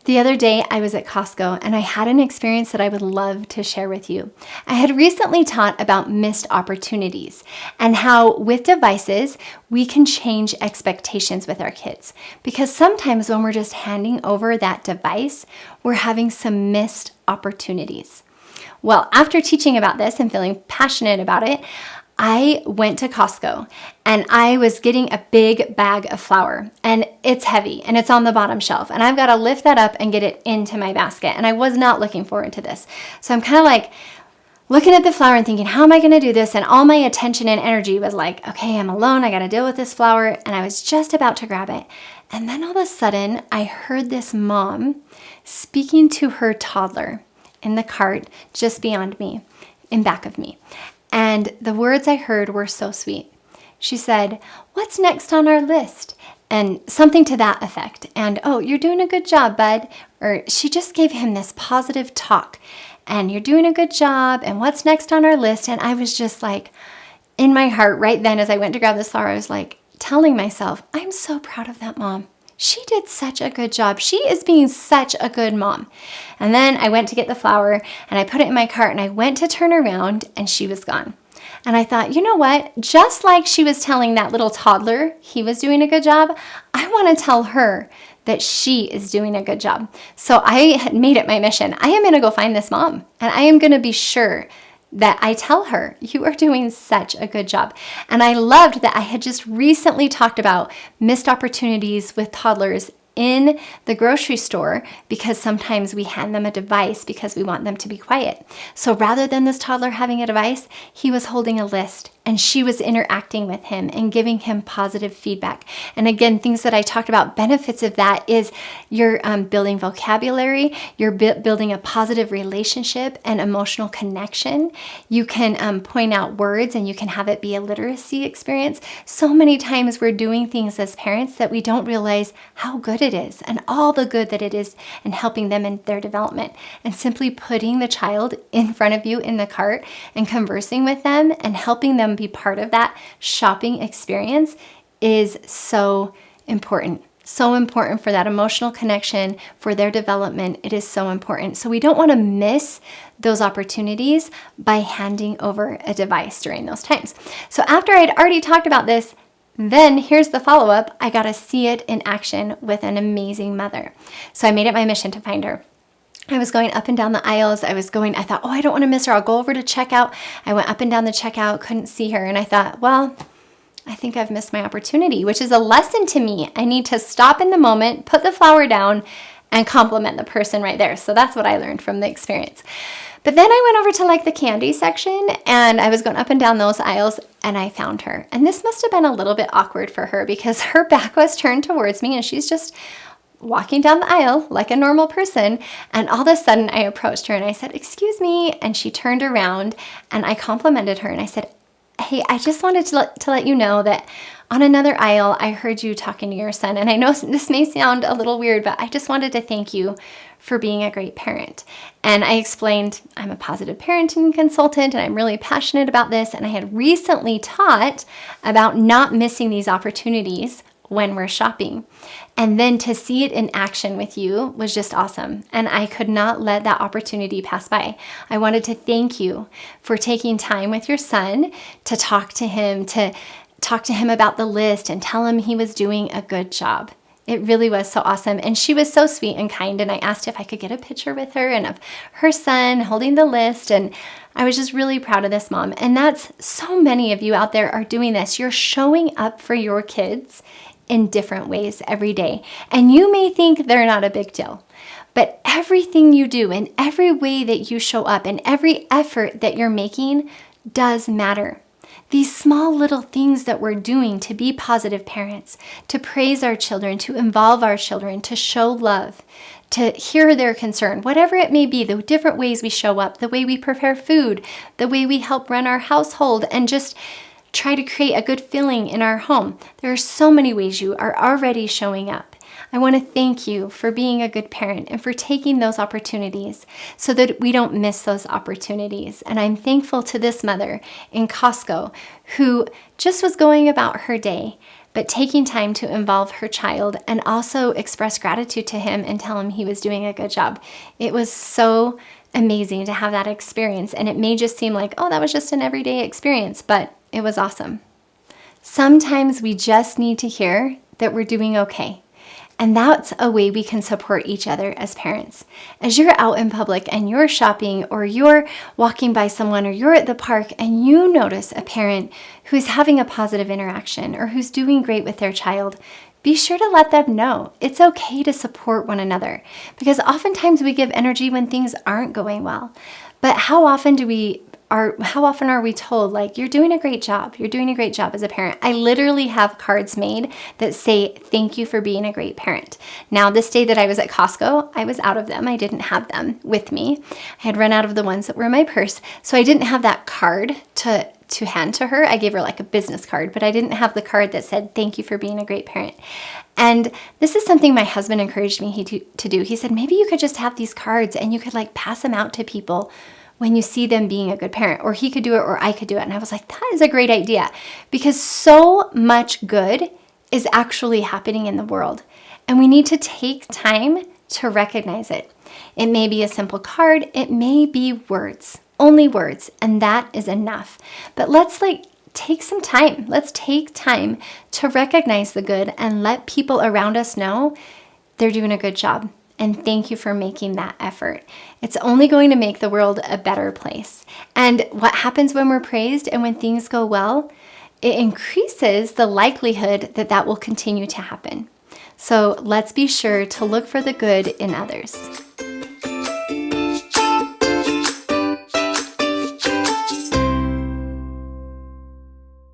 The other day I was at Costco and I had an experience that I would love to share with you. I had recently taught about missed opportunities and how with devices we can change expectations with our kids. Because sometimes when we're just handing over that device, we're having some missed opportunities. Well, after teaching about this and feeling passionate about it, I went to Costco and I was getting a big bag of flour, and it's heavy and it's on the bottom shelf, and I've got to lift that up and get it into my basket. And I was not looking forward to this. So I'm kind of like looking at the flour and thinking, how am I going to do this? And all my attention and energy was like, okay, I'm alone. I got to deal with this flour. And I was just about to grab it. And then all of a sudden I heard this mom speaking to her toddler in the cart just beyond me, in back of me. And the words I heard were so sweet. She said, "What's next on our list?" And something to that effect. And, "Oh, you're doing a good job, bud." Or she just gave him this positive talk. And, "You're doing a good job. And what's next on our list?" And I was just like, in my heart right then as I went to grab this flour, I was like telling myself, I'm so proud of that mom. She did such a good job. She is being such a good mom. And then I went to get the flour and I put it in my cart and I went to turn around and she was gone. And I thought, you know what? Just like she was telling that little toddler he was doing a good job, I want to tell her that she is doing a good job. So I had made it my mission. I am going to go find this mom and I am going to be sure that I tell her, you are doing such a good job. And I loved that I had just recently talked about missed opportunities with toddlers in the grocery store, because sometimes we hand them a device because we want them to be quiet. So rather than this toddler having a device, he was holding a list and she was interacting with him and giving him positive feedback. And again, things that I talked about, benefits of that is you're building vocabulary, you're building a positive relationship and emotional connection. You can point out words and you can have it be a literacy experience. So many times we're doing things as parents that we don't realize how good it is and all the good that it is in helping them in their development. And simply putting the child in front of you in the cart and conversing with them and helping them be part of that shopping experience is so important. So important for that emotional connection, for their development. It is so important. So we don't want to miss those opportunities by handing over a device during those times. So after I'd already talked about this, then here's the follow-up. I got to see it in action with an amazing mother. So I made it my mission to find her. I was going up and down the aisles. I thought, I don't want to miss her. I'll go over to checkout. I went up and down the checkout, couldn't see her. And I thought, well, I think I've missed my opportunity, which is a lesson to me. I need to stop in the moment, put the flower down, and compliment the person right there. So that's what I learned from the experience. But then I went over to like the candy section and I was going up and down those aisles and I found her. And this must have been a little bit awkward for her because her back was turned towards me and she's just walking down the aisle like a normal person. And all of a sudden I approached her and I said, "Excuse me." And she turned around and I complimented her and I said, "Hey, I just wanted to let you know that on another aisle, I heard you talking to your son. And I know this may sound a little weird, but I just wanted to thank you for being a great parent." And I explained, I'm a positive parenting consultant and I'm really passionate about this. And I had recently taught about not missing these opportunities when we're shopping. And then to see it in action with you was just awesome. And I could not let that opportunity pass by. I wanted to thank you for taking time with your son to talk to him about the list and tell him he was doing a good job. It really was so awesome. And she was so sweet and kind. And I asked if I could get a picture with her and of her son holding the list. And I was just really proud of this mom. And that's so many of you out there are doing this. You're showing up for your kids in different ways every day. And you may think they're not a big deal, but everything you do and every way that you show up and every effort that you're making does matter. These small little things that we're doing to be positive parents, to praise our children, to involve our children, to show love, to hear their concern, whatever it may be, the different ways we show up, the way we prepare food, the way we help run our household, and just try to create a good feeling in our home. There are so many ways you are already showing up. I want to thank you for being a good parent and for taking those opportunities so that we don't miss those opportunities. And I'm thankful to this mother in Costco who just was going about her day, but taking time to involve her child and also express gratitude to him and tell him he was doing a good job. It was so amazing to have that experience. And it may just seem like, oh, that was just an everyday experience, but it was awesome. Sometimes we just need to hear that we're doing okay. And that's a way we can support each other as parents. As you're out in public and you're shopping, or you're walking by someone, or you're at the park and you notice a parent who's having a positive interaction or who's doing great with their child, be sure to let them know. It's okay to support one another, because oftentimes we give energy when things aren't going well. But how often are we told, like, you're doing a great job. You're doing a great job as a parent. I literally have cards made that say, thank you for being a great parent. Now, this day that I was at Costco, I was out of them. I didn't have them with me. I had run out of the ones that were in my purse. So I didn't have that card to hand to her. I gave her like a business card, but I didn't have the card that said, thank you for being a great parent. And this is something my husband encouraged me to do. He said, maybe you could just have these cards and you could like pass them out to people when you see them being a good parent, or he could do it, or I could do it. And I was like, that is a great idea, because so much good is actually happening in the world. And we need to take time to recognize it. It may be a simple card. It may be words, only words, and that is enough. But let's take some time. Let's take time to recognize the good and let people around us know they're doing a good job. And thank you for making that effort. It's only going to make the world a better place. And what happens when we're praised and when things go well, it increases the likelihood that that will continue to happen. So let's be sure to look for the good in others.